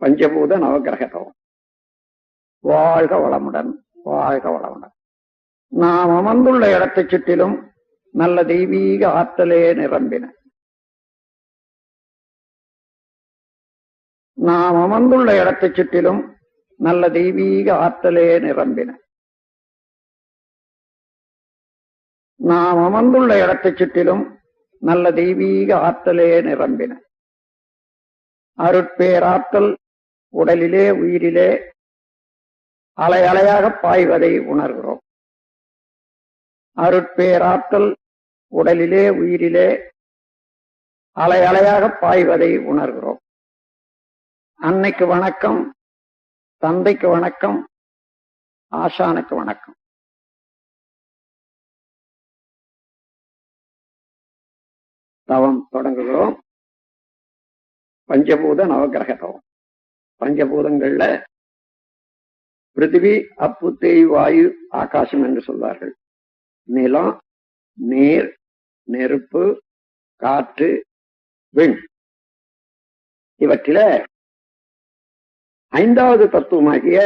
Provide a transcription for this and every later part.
பஞ்சபூத நவகிரக தவம். வாழ்க வளமுடன், வாழ்க வளமுடன். நாம் அமர்ந்துள்ள இடத்தைச் சுற்றிலும் நல்ல தெய்வீக ஆற்றலே நிரம்பின. நாம் அமர்ந்துள்ள இடத்தைச் சுற்றிலும் நல்ல தெய்வீக ஆற்றலே நிரம்பின. நாம் அமர்ந்துள்ள இடத்தைச் சுற்றிலும் நல்ல தெய்வீக ஆற்றலே நிரம்பின. அருட்பேராற்றல் உடலிலே உயிரிலே அலை அலையாக பாய்வதை உணர்கிறோம். அருட்பேராற்றல் உடலிலே உயிரிலே அலை அலையாக பாய்வதை உணர்கிறோம். அன்னைக்கு வணக்கம், தந்தைக்கு வணக்கம், ஆசானுக்கு வணக்கம். தவம் தொடங்குகிறோம். பஞ்சபூத நவகிரக தவம். பஞ்சபூதங்கள்ல பிருத்திவி, அப்பு, தேய், வாயு, ஆகாசம் என்று சொல்வார்கள். நிலம், நீர், நெருப்பு, காற்று, விண். இவற்றில ஐந்தாவது தத்துவமாகிய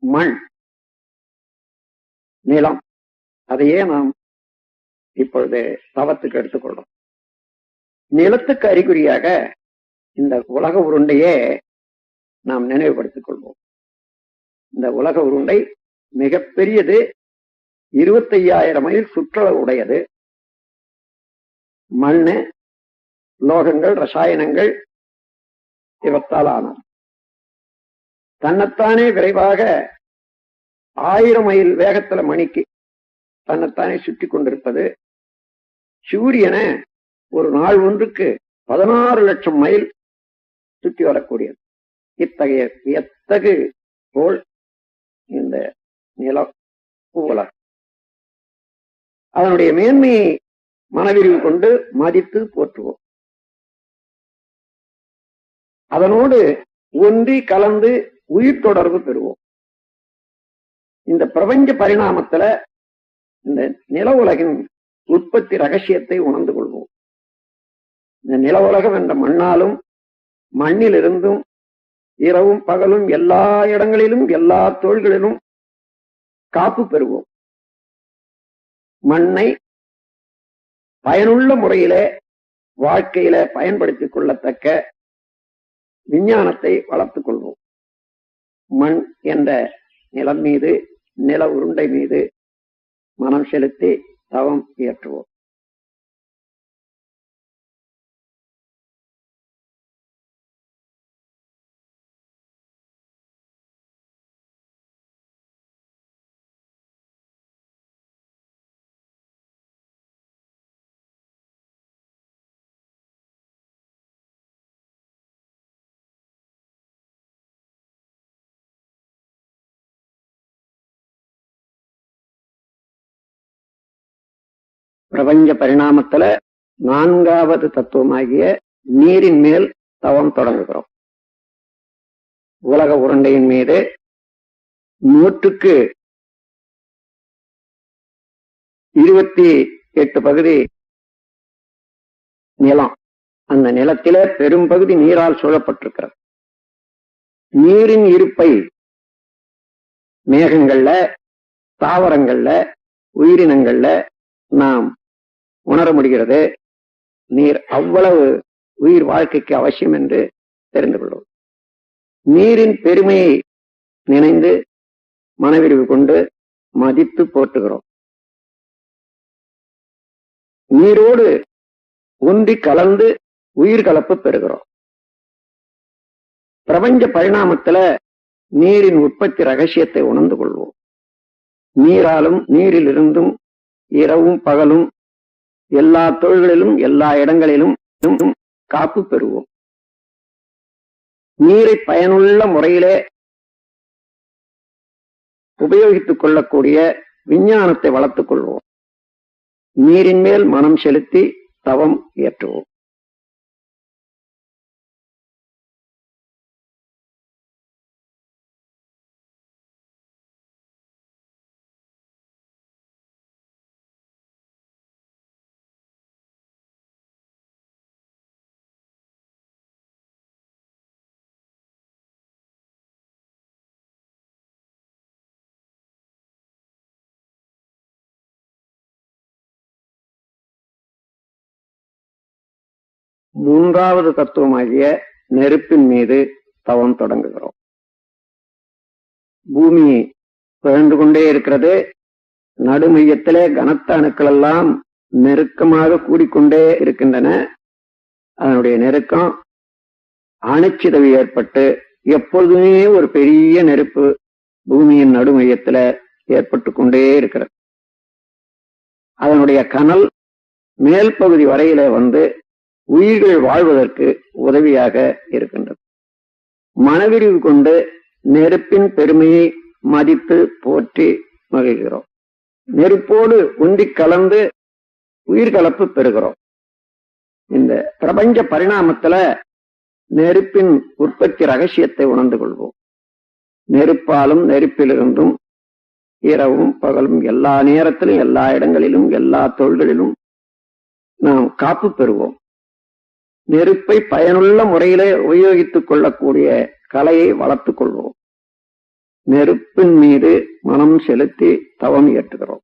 மண், நிலம், அதையே நாம் இப்பொழுது தவத்துக்கு எடுத்துக்கொள்றோம். நிலத்துக்கு அறிகுறியாக இந்த உலக உருண்டையே நாம் நினைவுபடுத்திக் கொள்வோம். இந்த உலக உருண்டை மிகப்பெரியது, 25,000 மைல் சுற்றளவு உடையது. மண்ணு, லோகங்கள், ரசாயனங்கள் இவற்றால் ஆனது. தன்னைத்தானே விரைவாக 1000 மைல் வேகத்துல மணிக்கு தன்னைத்தானே சுற்றி கொண்டிருப்பது. சூரியனை ஒரு நாள் ஒன்றுக்கு 16 லட்சம் மைல் சுற்றி வரக்கூடியது. இத்தகைய வியத்தகு போல் இந்த நிலம், உலகம். அதனுடைய மேன்மையை மனவிரிவு கொண்டு மதித்து போற்றுவோம். அதனோடு ஒன்றி கலந்து உயிர் தொடர்பு பெறுவோம். இந்த பிரபஞ்ச பரிணாமத்துல இந்த நில உலகின் உற்பத்தி ரகசியத்தை உணர்ந்து கொள்வோம். இந்த நில உலகம் என்ற மண்ணாலும் மண்ணிலிருந்தும் இரவும் பகலும் எல்லா இடங்களிலும் எல்லா தொழில்களிலும் காப்பு பெறுவோம். மண்ணை பயனுள்ள முறையிலே வாழ்க்கையில பயன்படுத்திக் கொள்ளத்தக்க விஞ்ஞானத்தை வளர்த்துக் கொள்வோம். மண் என்ற நிலம் மீது, நில உருண்டை மீது மனம் செலுத்தி தவம் இயற்றுவோம். பிரபஞ்ச பரிணாமத்துல 4வது தத்துவமாகிய நீரின் மேல் தவம் தொடங்குகிறோம். உலக உருண்டையின் மீது 100க்கு 28 பகுதி நிலம். அந்த நிலத்தில பெரும் பகுதி நீரால் சூழப்பட்டிருக்கிறது. நீரின் இருப்பை மேகங்கள்ல, தாவரங்கள்ல, உயிரினங்கள்ல நாம் உணர முடிகிறது. நீர் அவ்வளவு உயிர் வாழ்க்கைக்கு அவசியம் என்று தெரிந்து கொள்வோம். நீரின் பெருமையை நினைந்து மனவிரிவு கொண்டு மதித்து போற்றுகிறோம். நீரோடு ஒன்றி கலந்து உயிர் கலப்பு பெறுகிறோம். பிரபஞ்ச பரிணாமத்துல நீரின் உற்பத்தி ரகசியத்தை உணர்ந்து கொள்வோம். நீராலும் நீரிலிருந்தும் இரவும் பகலும் எல்லா தொழில்களிலும் எல்லா இடங்களிலும் காப்பு பெறுவோம். நீரை பயனுள்ள முறையிலே உபயோகித்துக் கொள்ளக்கூடிய விஞ்ஞானத்தை வளர்த்துக் கொள்வோம். நீரின் மேல் மனம் செலுத்தி தவம் இயற்றுவோம். மூன்றாவது தத்துவமாகிய நெருப்பின் மீது தவம் தொடங்குகிறோம். பூமி பிறந்து கொண்டே இருக்கிறது. நடுமையத்திலே கனத்த அணுக்கள் எல்லாம் நெருக்கமாக கூடிக்கொண்டே இருக்கின்றன. அதனுடைய நெருக்கம் அணுச்சிதவு ஏற்பட்டு எப்பொழுதுமே ஒரு பெரிய நெருப்பு பூமியின் நடுமையத்துல ஏற்பட்டு கொண்டே இருக்கிறது. அதனுடைய கனல் மேல் பகுதி வரையில வந்து உயிர்கள் வாழ்வதற்கு உதவியாக இருக்கின்றது. மனவிரிவு கொண்டு நெருப்பின் பெருமையை மதித்து போற்றி மகிழ்கிறோம். நெருப்போடு ஒன்றி கலந்து உயிர்கலப்பு பெறுகிறோம். இந்த பிரபஞ்ச பரிணாமத்துல நெருப்பின் உற்பத்தி ரகசியத்தை உணர்ந்து கொள்வோம். நெருப்பாலும் நெருப்பிலிருந்தும் இரவும் பகலும் எல்லா நேரத்திலும் எல்லா இடங்களிலும் எல்லா தொழில்களிலும் நாம் காப்பு பெறுவோம். நெருப்பை பயனுள்ள முறையிலே உபயோகித்துக் கொள்ளக்கூடிய கலையை வளர்த்துக் கொள்வோம். நெருப்பின் மீது மனம் செலுத்தி தவம் இயற்றுகிறோம்.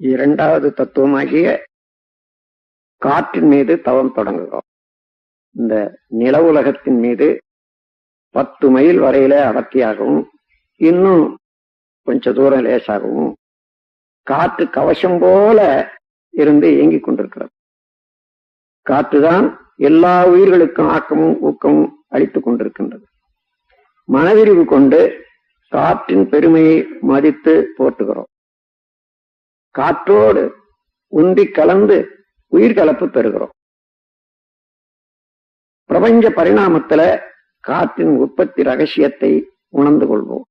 இரண்டாவது தத்துவமாகிய காற்றின் மீது தவம் தொடங்குகிறோம். இந்த நில உலகத்தின் மீது 10 மைல் வரையில அடர்த்தியாகவும் இன்னும் கொஞ்ச தூரம் லேசாகவும் காற்று கவசம் போல இருந்து இயங்கிக் கொண்டிருக்கிறது. காற்றுதான் எல்லா உயிர்களுக்கும் ஆக்கமும் ஊக்கமும் அளித்துக் கொண்டிருக்கின்றது. மனவிரிவு கொண்டு காற்றின் பெருமையை மதித்து போற்றுகிறோம். காற்றோடு ஒன்றி கலந்து உயிர்கலப்பு பெறுகிறோம். பிரபஞ்ச பரிணாமத்துல காற்றின் உற்பத்தி ரகசியத்தை உணர்ந்து கொள்வோம்.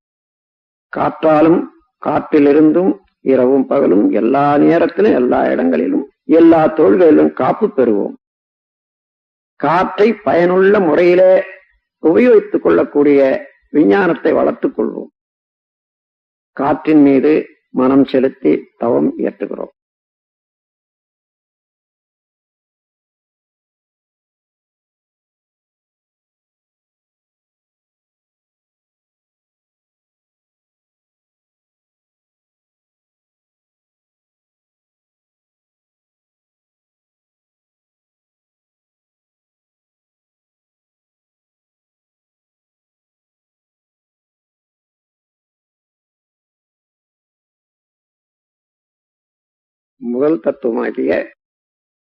காற்றாலும் காற்றிலிருந்தும் இரவும் பகலும் எல்லா நேரத்திலும் எல்லா இடங்களிலும் எல்லா தொழில்களிலும் காப்பு பெறுவோம். காற்றை பயனுள்ள முறையிலே உபயோகித்துக் கொள்ளக்கூடிய விஞ்ஞானத்தை வளர்த்துக் கொள்வோம். காற்றின் மீது மனம் செலுத்தி தவம் இயற்றுகிறோம். முதல் தத்துவமாகிய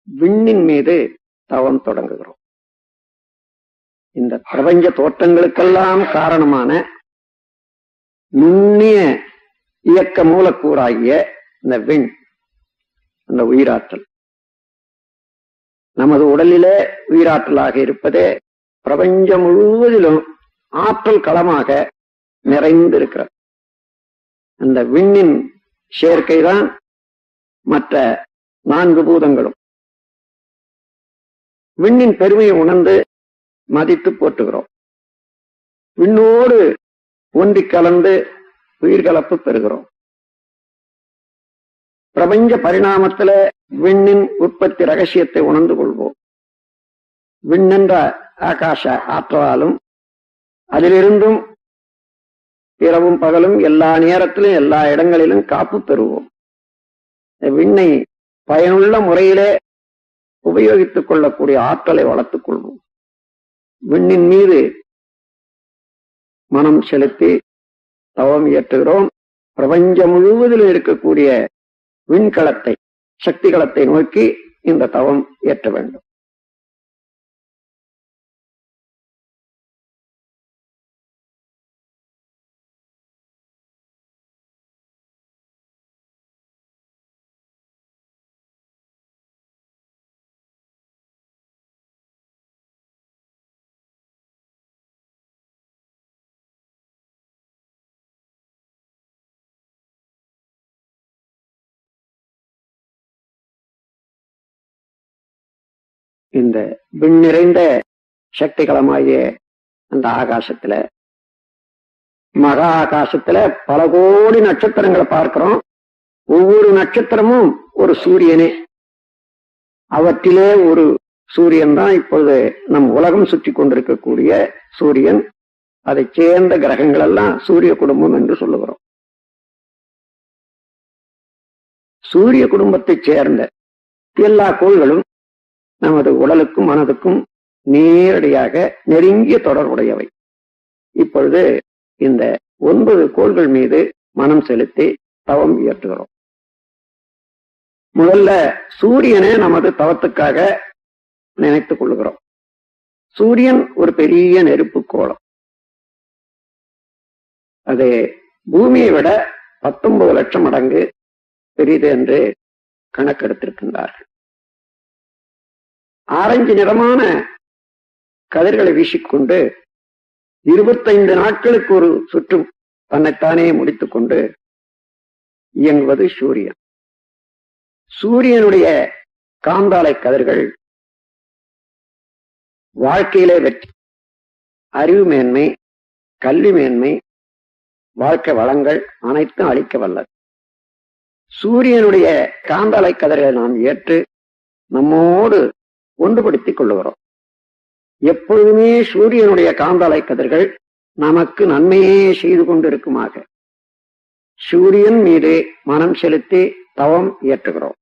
விண்ணின் மீது தவம் தொடங்குகிறோம். இந்த பிரபஞ்ச தோற்றங்களுக்கெல்லாம் காரணமான நுண்ணிய இயக்க மூலக்கூறாகிய இந்த விண், அந்த உயிராற்றல் நமது உடலிலே உயிராற்றலாக இருப்பதே பிரபஞ்சம் முழுவதிலும் ஆற்றல் களமாக நிறைந்திருக்கிறது. அந்த விண்ணின் சேர்க்கைதான் மற்ற 4 பூதங்களும். விண்ணின் பெருமையை உணர்ந்து மதித்து போற்றுகிறோம். விண்ணோடு ஒன்றி கலந்து உயிர்கலப்பு பெறுகிறோம். பிரபஞ்ச பரிணாமத்தில விண்ணின் உற்பத்தி ரகசியத்தை உணர்ந்து கொள்வோம். விண்ணென்ற ஆகாச ஆற்றலாலும் அதிலிருந்தும் இரவும் பகலும் எல்லா நேரத்திலும் எல்லா இடங்களிலும் காப்பு பெறுவோம். விண்ணை பயனுள்ள முறையிலே உபயோகித்துக் கொள்ளக்கூடிய ஆற்றலை வளர்த்துக் கொள்வோம். விண்ணின் மீது மனம் செலுத்தி தவம் இயற்றுகிறோம். பிரபஞ்சம் முழுவதிலும் இருக்கக்கூடிய விண்கலத்தை, சக்தி களத்தை நோக்கி இந்த தவம் இயற்ற வேண்டும். இந்த விண் நிறைந்த சக்திகளமாகிய அந்த ஆகாசத்துல, மகா ஆகாசத்துல பல கோடி நட்சத்திரங்களை பார்க்கிறோம். ஒவ்வொரு நட்சத்திரமும் ஒரு சூரியனே. அவற்றிலே ஒரு சூரியன் தான் இப்பொழுது நம் உலகம் சுற்றி கொண்டிருக்கக்கூடிய சூரியன். அதை சேர்ந்த கிரகங்கள் எல்லாம் சூரிய குடும்பம் என்று சொல்லுகிறோம். சூரிய குடும்பத்தைச் சேர்ந்த எல்லா கோள்களும் நமது உடலுக்கும் மனதுக்கும் நேரடியாக நெருங்கிய தொடர்புடையவை. இப்பொழுது இந்த 9 கோள்கள் மீது மனம் செலுத்தி தவம் இயற்றுகிறோம். முதல்ல சூரியனை நமது தவத்துக்காக நினைத்துக் கொள்ளுகிறோம். சூரியன் ஒரு பெரிய நெருப்பு கோளம். அது பூமியை விட 19 லட்சம் மடங்கு பெரிது என்று கணக்கெடுத்திருக்கின்றார்கள். ஆரஞ்சு நிறமான கதிர்களை வீசிக்கொண்டு 25 நாட்களுக்கு ஒரு சுற்றும் தன்னைத்தானே முடித்துக் கொண்டு இயங்குவது சூரியன். சூரியனுடைய காந்தாலை கதிர்கள் வாழ்க்கையிலே வெற்றி, அறிவு மேன்மை, கல்வி மேன்மை, வாழ்க்கை வளங்கள் அனைத்தும் அளிக்க வல்லது. சூரியனுடைய காந்தாலை கதிர்களை நாம் ஏற்று நம்மோடு ஒன்றுபடுத்திக் கொள்ளுகிறோம். எப்பொழுதுமே சூரியனுடைய காந்தாலை கதிர்கள் நமக்கு நன்மையே செய்து கொண்டிருக்குமாக சூரியன் மீது மனம் செலுத்தி தவம் இயற்றுகிறோம்.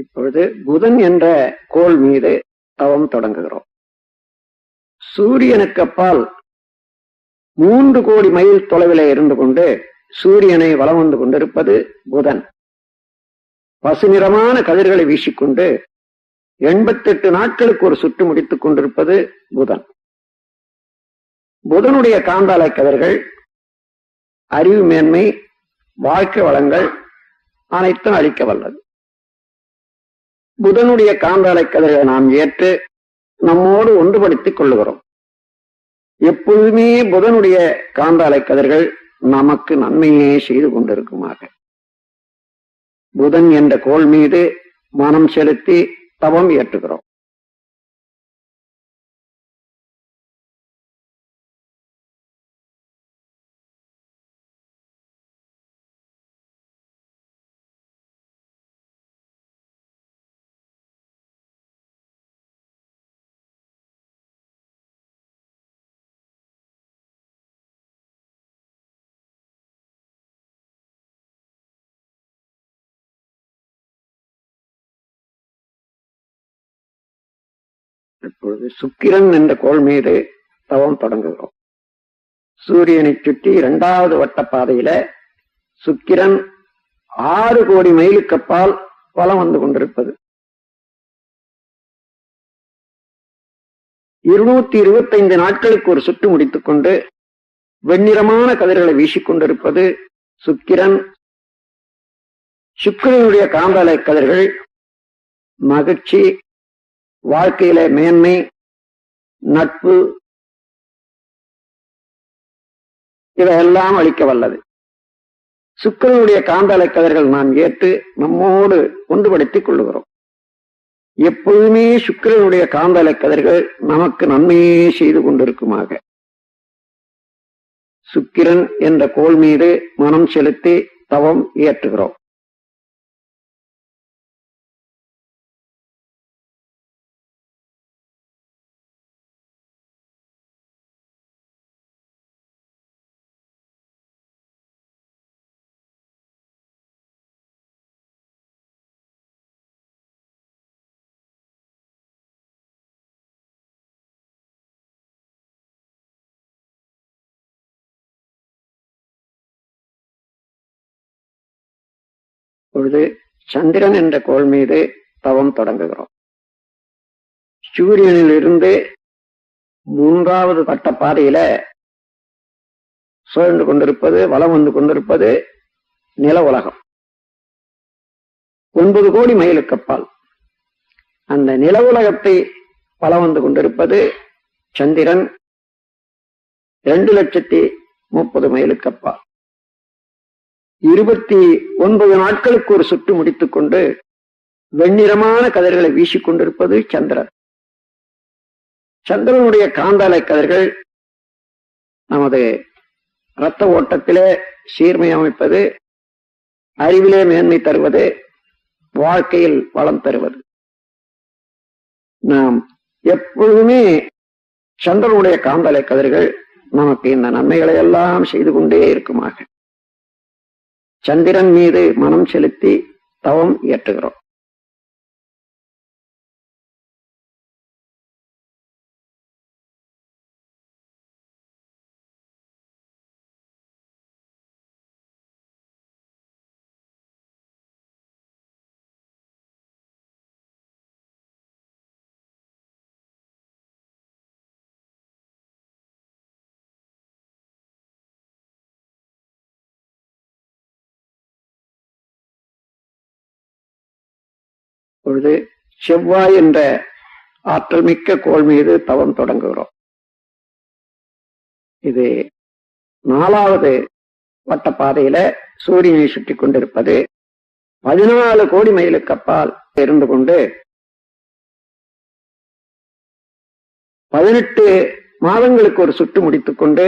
இப்பொழுது புதன் என்ற கோள் மீது தவம் தொடங்குகிறோம். சூரியனுக்கு அப்பால் 3 கோடி மைல் தொலைவிலே இருந்து கொண்டு சூரியனை வலம் வந்து கொண்டிருப்பது புதன். பசுநிறமான கதிர்களை வீசிக்கொண்டு 88 நாட்களுக்கு ஒரு சுற்று முடித்துக் கொண்டிருப்பது புதன். புதனுடைய காந்தாலை கதிர்கள் அறிவு மேன்மை, வாழ்க்கை வளங்கள் அனைத்தும் அளிக்க வல்லது. புதனுடைய காந்தாலை கதிர்களை நாம் ஏற்று நம்மோடு ஒன்றுபடுத்திக் கொள்ளுகிறோம். எப்பொழுதுமே புதனுடைய காந்தாலை கதிர்கள் நமக்கு நன்மையே செய்து கொண்டிருக்குமாக புதன் என்ற கோள் மீது மனம் செலுத்தி தவம் இயற்றுகிறோம். இப்பொழுது சுக்கிரன் என்ற கோள் மீது தவம் தொடங்குகிறோம். சூரியனை சுற்றி 2வது வட்ட பாதையில சுக்கிரன் 6 கோடி மைலுக்கு அப்பால் வலம் வந்து கொண்டிருப்பது. 225 நாட்களுக்கு ஒரு சுற்று முடித்துக் கொண்டு வெண்ணிறமான கதிர்களை வீசிக்கொண்டிருப்பது சுக்கிரன். சுக்கிரனுடைய காந்தாலை கதிர்கள் மகிழ்ச்சி, வாழ்க்கையில மேன்மை, நட்பு இவையெல்லாம் அளிக்க வல்லது. சுக்கிரனுடைய காந்தாலை கதிர்கள் நாம் ஏற்று நம்மோடு ஒன்றுபடுத்திக் கொள்ளுகிறோம். எப்பொழுதுமே சுக்கிரனுடைய காந்தாலை கதிர்கள் நமக்கு நன்மையே செய்து கொண்டிருக்குமாக சுக்கிரன் என்ற கோள் மீது மனம் செலுத்தி தவம் இயற்றுகிறோம். பொழுது சந்திரன் என்ற கோள் மீது தவம் தொடங்குகிறோம். சூரியனில் இருந்து மூன்றாவது வட்ட பாதையில சுழன்று கொண்டிருப்பது, வலம் வந்து கொண்டிருப்பது நில உலகம். 9 கோடி மைலுக்கு அப்பால் அந்த நில உலகத்தை வலம் வந்து கொண்டிருப்பது சந்திரன் 2,30,30 மைலுக்கு அப்பால். 29 நாட்களுக்கு ஒரு சுற்று முடித்துக் கொண்டு வெண்ணிறமான கதிர்களை வீசிக்கொண்டிருப்பது சந்திரன். சந்திரனுடைய காந்தாலை கதிர்கள் நமது இரத்த ஓட்டத்திலே சீர்மை அமைப்பது, அறிவிலே மேன்மை தருவது, வாழ்க்கையில் வளம் தருவது. நாம் எப்பொழுதுமே சந்திரனுடைய காந்தாலை கதிர்கள் நமக்கு இந்த நன்மைகளை எல்லாம் செய்து கொண்டே இருக்குமாக சந்திரன் மீது மனம் செலுத்தி தவம் இயற்றுகிறோம். பொழுது செவ்வாய் என்ற ஆற்றல் மிக்க கோள் மீது தவம் தொடங்குகிறோம். இது 4வது வட்டப்பாதையில சூரியனை சுற்றி கொண்டிருப்பது 14 கோடி மைலுக்கு அப்பால் இருந்து கொண்டு 18 மாதங்களுக்கு ஒரு சுற்று முடித்துக் கொண்டு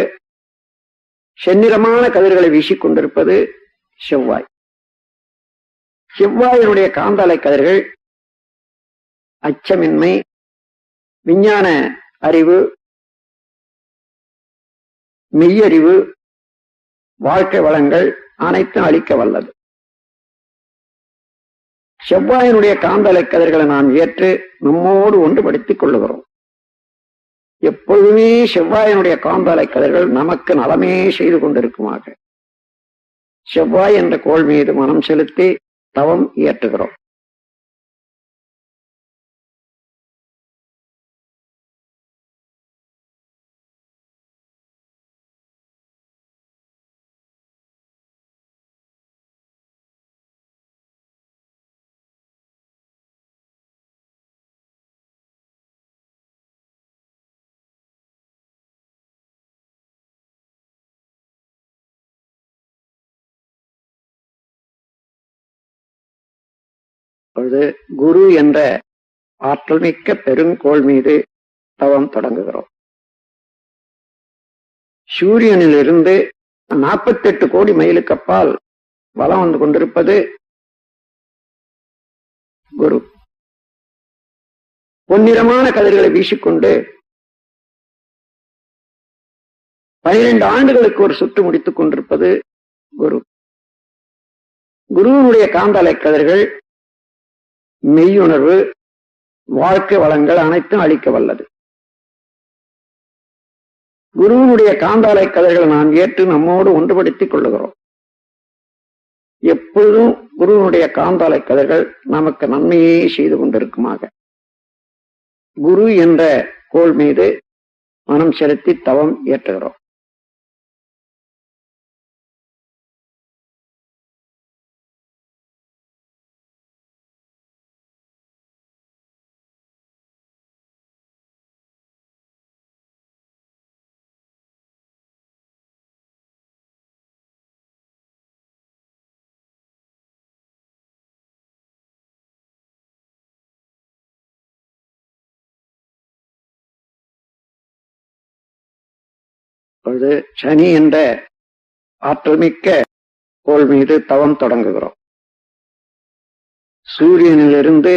செந்நிறமான கதிர்களை வீசிக்கொண்டிருப்பது செவ்வாய். செவ்வாயினுடைய காந்தாலை கதிர்கள் அச்சமின்மை, விஞ்ஞான அறிவு, மெய்யறிவு, வாழ்க்கை வளங்கள் அனைத்தும் அளிக்க வல்லது. செவ்வாயினுடைய காந்தாலை கதிர்களை நாம் ஏற்று நம்மோடு ஒன்றுபடுத்திக் கொள்ளுகிறோம். எப்பொழுதுமே செவ்வாயினுடைய காந்தாலை கதிர்கள் நமக்கு நலமே செய்து கொண்டிருக்குமாக செவ்வாய் என்ற கோள் மீது மனம் செலுத்தி தவம் இயற்றுகிறோம். குரு என்ற ஆற்றல் மிக்க பெருங்கோள் மீது தவம் தொடங்குகிறோம். சூரியனில் இருந்து 48 கோடி மைலுக்கு அப்பால் வலம் வந்து கொண்டிருப்பது குரு. பொன்னிறமான கதிர்களை வீசிக்கொண்டு 12 ஆண்டுகளுக்கு ஒரு சுற்று முடித்துக் கொண்டிருப்பது குரு. குருவினுடைய காந்தாலை கதிர்கள் மெய்யுணர்வு, வாழ்க்கை வளங்கள் அனைத்தும் அளிக்க வல்லது. குருவினுடைய காந்தாலை கதிர்களை நாம் ஏற்று நம்மோடு ஒன்றுபடுத்திக் கொள்ளுகிறோம். எப்பொழுதும் குருவினுடைய காந்தாலை கதிர்கள் நமக்கு நன்மையே செய்து கொண்டிருக்குமாக குரு என்ற கோள் மீது மனம் செலுத்தி தவம் இயற்றுகிறோம். இப்பொழுது சனி என்ற ஆற்றல் மிக்க கோள் மீது தவம் தொடங்குகிறோம். சூரியனிலிருந்து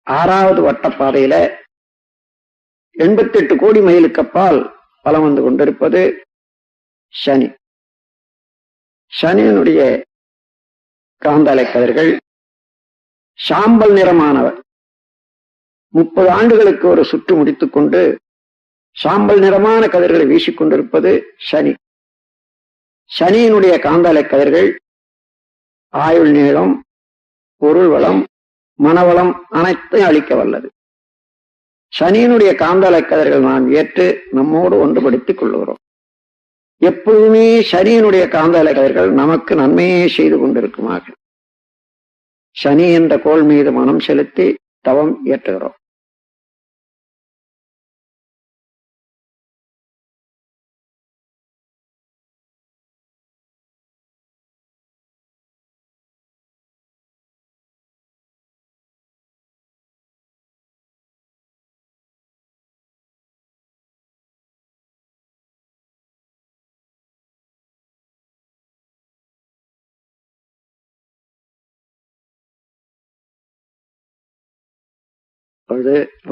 6வது வட்டப்பாதையில 88 கோடி மைலுக்கு அப்பால் வலம் வந்து கொண்டிருப்பது சனி. சனியினுடைய காந்தாலை கதிர்கள் சாம்பல் நிறமானவர். 30 ஆண்டுகளுக்கு ஒரு சுற்று முடித்துக் கொண்டு சாம்பல் நிறமான கதிர்களை வீசிக்கொண்டிருப்பது சனி. சனியினுடைய காந்தாலை கதிர்கள் ஆயுள் நீளம், பொருள் வளம், மனவளம் அனைத்தையும் அளிக்க வல்லது. சனியினுடைய காந்தலை கதிர்கள் நாம் ஏற்று நம்மோடு ஒன்றுபடுத்திக் கொள்ளுகிறோம். எப்பொழுதுமே சனியினுடைய காந்தலை கதிர்கள் நமக்கு நன்மையே செய்து கொண்டிருக்குமாக சனி என்ற கோள் மீது மனம் செலுத்தி தவம் இயற்றுகிறோம்.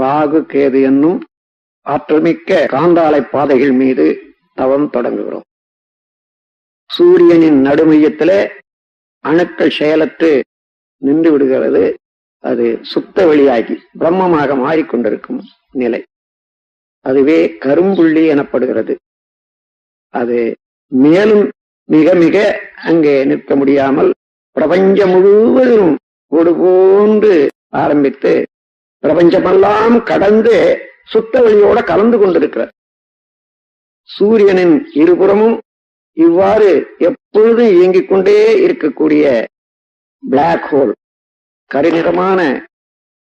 ராகு கேது என்னும் ஆற்றல்மிக்க காந்தாலை பாதைகள் மீது தவம் தொடங்குகிறோம். சூரியனின் நடுமையத்திலே அணுக்கள் செயலற்று நின்று விடுகிறது. அது சுத்த வெளியாகி பிரம்மமாக மாறிக்கொண்டிருக்கும் நிலை, அதுவே கரும்புள்ளி எனப்படுகிறது. அது மேலும் மிக மிக அங்கே நிற்க முடியாமல் பிரபஞ்சம் முழுவதும் ஒரு போன்று ஆரம்பித்து பிரபஞ்சமெல்லாம் கடந்து சுத்த வெளியோட கலந்து கொண்டிருக்கிறார். சூரியனின் இருபுறமும் இவ்வாறு எப்பொழுதும் இயங்கிக் கொண்டே இருக்கக்கூடிய பிளாக் ஹோல் கருநிறமான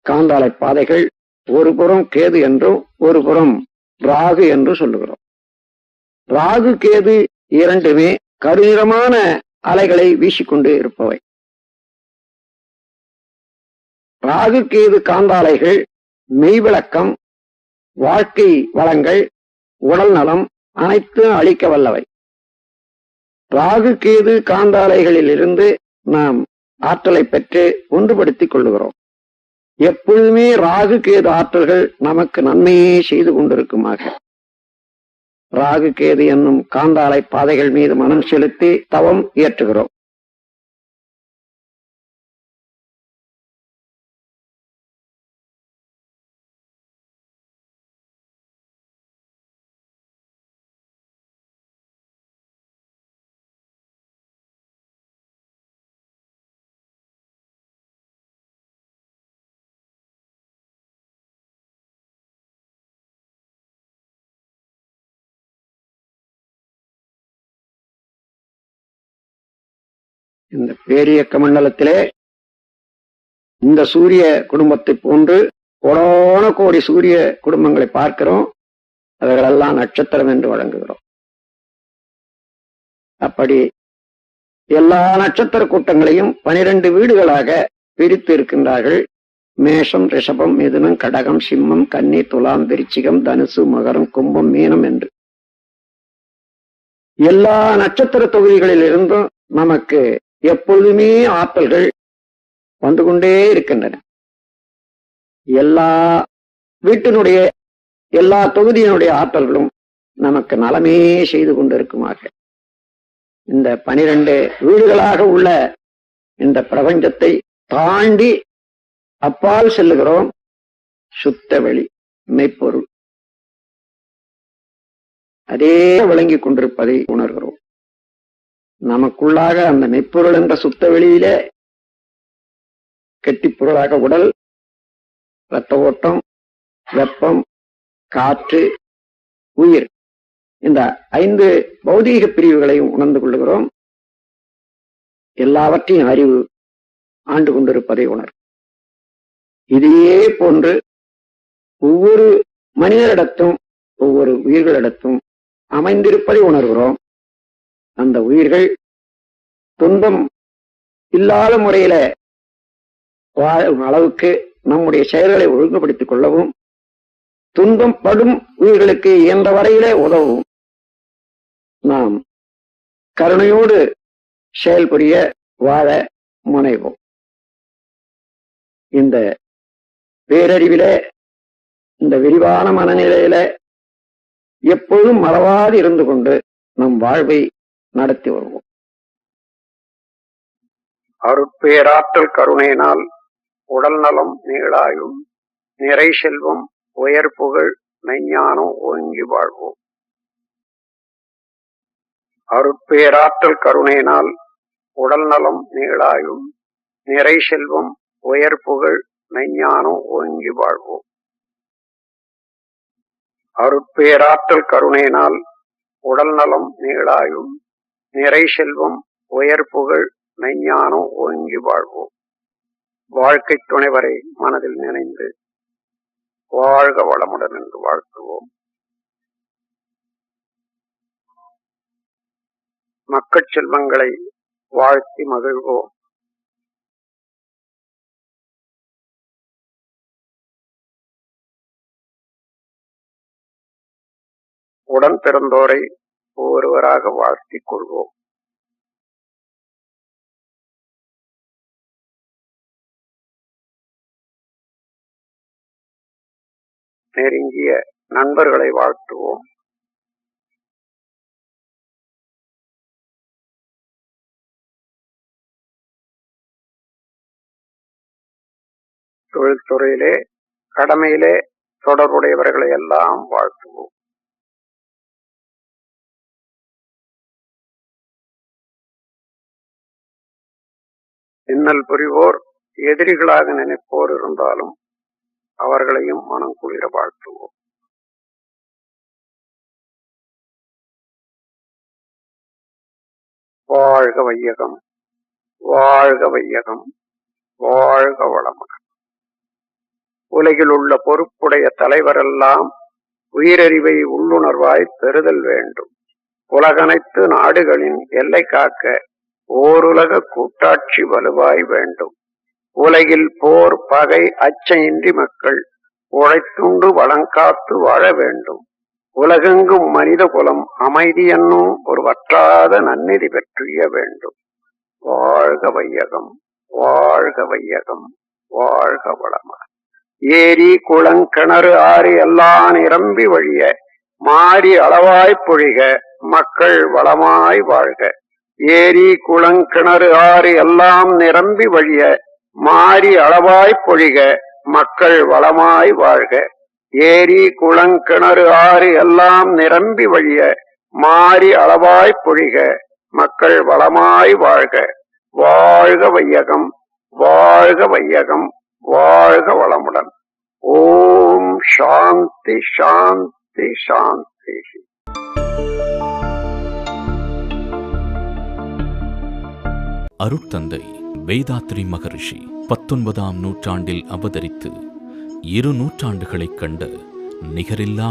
காந்தாலை பாதைகள் ஒரு புறம் கேது என்றும் ஒரு புறம் ராகு என்று சொல்லுகிறோம். ராகு கேது இரண்டுமே கருநிறமான அலைகளை வீசிக்கொண்டு இருப்பவை. ராகு கேது காந்தாலைகள் மெய்விளக்கம், வாழ்க்கை வளங்கள், உடல் நலம் அனைத்தும் அளிக்க வல்லவை. ராகு கேது காந்தாலைகளில் இருந்து நாம் ஆற்றலை பெற்று ஒன்றுபடுத்திக் கொள்ளுகிறோம். எப்பொழுதுமே ராகு கேது ஆற்றல்கள் நமக்கு நன்மையே செய்து கொண்டிருக்குமாக ராகு கேது என்னும் காந்தாலை பாதைகள் மீது மனம் செலுத்தி தவம் இயற்றுகிறோம். இந்த பேரியக்க மண்டலத்திலே இந்த சூரிய குடும்பத்தை போன்று கோடான கோடி சூரிய குடும்பங்களை பார்க்கிறோம். அவர்களெல்லாம் நட்சத்திரம் என்று வழங்குகிறோம். அப்படி எல்லா நட்சத்திர கூட்டங்களையும் 12 வீடுகளாக பிரித்து இருக்கின்றார்கள். மேஷம், ரிஷபம், மிதுனம், கடகம், சிம்மம், கன்னி, துலாம், விருச்சிகம், தனுசு, மகரம், கும்பம், மீனம் என்று எல்லா நட்சத்திர தொகுதிகளில் இருந்தும் நமக்கு எப்பொழுதுமே ஆற்றல்கள் வந்து கொண்டே இருக்கின்றன. எல்லா வீட்டினுடைய எல்லா தொகுதியினுடைய ஆற்றல்களும் நமக்கு நலமே செய்து கொண்டிருக்குமாக இந்த 12 வீடுகளாக உள்ள இந்த பிரபஞ்சத்தை தாண்டி அப்பால் செல்லுகிறோம். சுத்த வெளி மெய்ப்பொருள் அதே விளங்கிக் கொண்டிருப்பதை உணர்கிறோம். நமக்குள்ளாக அந்த மெய்ப்பொருள் என்ற சுத்த வெளியிலே கெட்டிப்பொருளாக உடல், இரத்த ஓட்டம், வெப்பம், காற்று, உயிர் இந்த 5 பௌதீக பிரிவுகளையும் உணர்ந்து கொள்ளுகிறோம். எல்லாவற்றையும் அறிவு ஆண்டு கொண்டிருப்பதை உணர். இதையே போன்று ஒவ்வொரு மனிதரிடத்தும் ஒவ்வொரு உயிர்களிடத்தும் அமைந்திருப்பதை உணர்கிறோம். அந்த உயிர்கள் துன்பம் இல்லாத முறையில வாழும் அளவுக்கு நம்முடைய செயல்களை ஒழுங்குபடுத்திக் கொள்ளவும், துன்பம் படும் உயிர்களுக்கு இயன்ற வரையிலே உதவும் நாம் கருணையோடு செயல்புரிய வாழ முனைவோம். இந்த பேரறிவில, இந்த விரிவான மனநிலையில எப்பொழுதும் மறவாது இருந்து கொண்டு நம் வாழ்வை நடத்தி வருவோம். அருட்பேராற்றல் கருணையினால் உடல் நலம், நீளாயும், நிறை செல்வம், உயர் புகழ், மெஞ்ஞானம் ஓங்கி வாழ்வோம். அருட்பேராற்றல் கருணையினால் உடல் நலம், நீளாயும், நிறை செல்வம், உயர் புகழ், மெஞ்ஞானம் ஓங்கி வாழ்வோம். அருட்பேராற்றல் கருணையினால் உடல் நலம், நீளாயும், நிறை செல்வம், உயர் புகழ், மெய்ஞானம் ஓங்கி வாழ்வோம். வாழ்க்கை துணைவரை மனதில் நினைந்து வாழ்க வளமுடன் என்று வாழ்த்துவோம். மக்கட் செல்வங்களை வாழ்த்தி மகிழ்வோம். உடன் பிறந்தோரை ஒருவராக வாழ்த்திக் கொள்வோம். நெருங்கிய நண்பர்களை வாழ்த்துவோம். தொழில்துறையிலே, கடமையிலே தொடர்புடையவர்களை எல்லாம் வாழ்த்துவோம். இன்னல் புரிவோர், எதிரிகளாக நினைப்போர் இருந்தாலும் அவர்களையும் மனம் குளிர வாழ்த்துவோம். வாழ்க வையகம், வாழ்க வையகம், வாழ்க வளமுடன். உலகில் உள்ள பொறுப்புடைய தலைவரெல்லாம் உயிரறிவை உள்ளுணர்வாய் பெறுதல் வேண்டும். உலகனைத்து நாடுகளின் எல்லை காக்க ஓருலக கூட்டாட்சி வலுவாய் வேண்டும். உலகில் போர், பகை, அச்சமின்றி மக்கள் உழைத்துண்டு வளங்காத்து வாழ வேண்டும். உலகெங்கும் மனித குலம் அமைதி என்னும் ஒரு வற்றாத நன்னிதி பெற்றிய வேண்டும். வாழ்க வையகம், வாழ்க வையகம், வாழ்க வளமுடன். ஏரி, குளங்கிணறு, ஆறு எல்லாம் நிரம்பி வழிய மாறி அளவாய் பொழிக, மக்கள் வளமாய் வாழ்க. ஏரி, குளங்கிணறு, ஆறு எல்லாம் நிரம்பி வழிய மாறி அளவாய் பொழிக, மக்கள் வளமாய் வாழ்க. ஏரி, குளங்கிணறு, ஆறு எல்லாம் நிரம்பி வழிய மாறி அளவாய் பொழிக, மக்கள் வளமாய் வாழ்க. வாழ்க வையகம், வாழ்க வையகம், வாழ்க வளமுடன். ஓம் சாந்தி சாந்தி சாந்தி. அருட்தந்தை வேதாத்ரி மகரிஷி 19ஆம் நூற்றாண்டில் அவதரித்து 2 நூற்றாண்டுகளைக் கண்ட நிகரில்லா